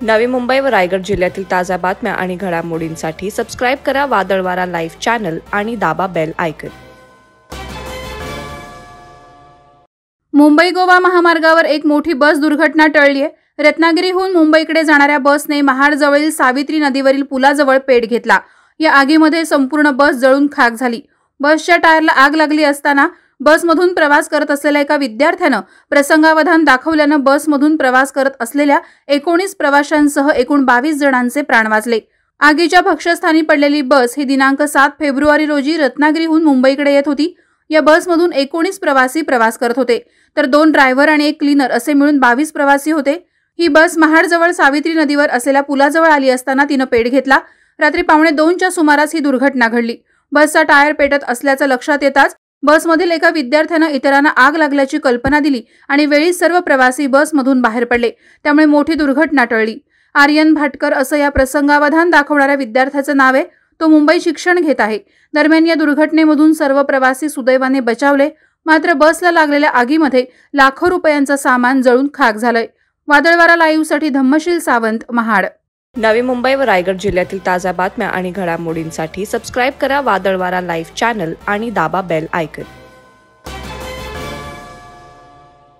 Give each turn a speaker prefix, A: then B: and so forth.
A: नवी मुंबई व रायगड जिल्ह्यातील ताज्या बातम्या आणि घडामोडींसाठी सबस्क्राईब करा वादळवारा लाईव्ह चॅनल आणि दाबा बेल आयकॉन।
B: मुंबई गोवा महामार्गावर एक मोठी बस दुर्घटना टळली आहे। रत्नागिरीहून मुंबईकडे जाणाऱ्या बसने महाडजवळील सावित्री नदीवरील पुलाजवळ पेट घेतला। या आगीमध्ये संपूर्ण बस जळून खाक झाली। बसच्या टायरला आग लागली असताना बसमधून प्रवास करत असलेल्या एका विद्यार्थ्यानं प्रसंगावधान दाखवल्यानं बसमधून प्रवास करत असलेल्या 19 प्रवाशांसह एकूण 22 जणांचे प्राण वाचले। आगीच्या भक्ष्यस्थानी पडलेली बस ही दिनांक 7 फेब्रुवारी रोजी रत्नागिरीहून मुंबईकडे येत होती। या बसमधून 19 प्रवासी प्रवास करत होते, तर 2 ड्रायव्हर आणि एक क्लीनर असे मिळून 22 प्रवासी होते। ही बस महाडजवळ सावित्री नदीवर असलेल्या पुलाजवळ आली असताना तिनं पेट घेतला। रात्री 1:15च्या सुमारास ही दुर्घटना घडली। बसचा टायर पेटत असल्याचं लक्षात येताच बसमधील एका विद्यार्थ्यानं इतरांना आग लागल्याची कल्पना दिली आणि वेळीच सर्व प्रवासी बसमधून बाहेर पडले, त्यामुळे मोठी दुर्घटना टळली। आर्यन भाटकर असं या प्रसंगावधान दाखवणाऱ्या विद्यार्थ्याचं नाव आहे। तो मुंबई शिक्षण घेत आहे। दरम्यान या दुर्घटनेमधून सर्व प्रवासी सुदैवाने बचावले, मात्र बसला लागलेल्या आगीमध्ये लाखो रुपयांचं सामान जळून खाक झालंय। वादळवारा लाईव्हसाठी धम्मशील सावंत, महाड।
A: नवी मुंबई व रायगड जिल्ह्यातील ताज्या बातम्या आणि घडामोडींसाठी सबस्क्राईब करा वादळवारा लाईव्ह चॅनल आणि दाबा बेल आयकॉन।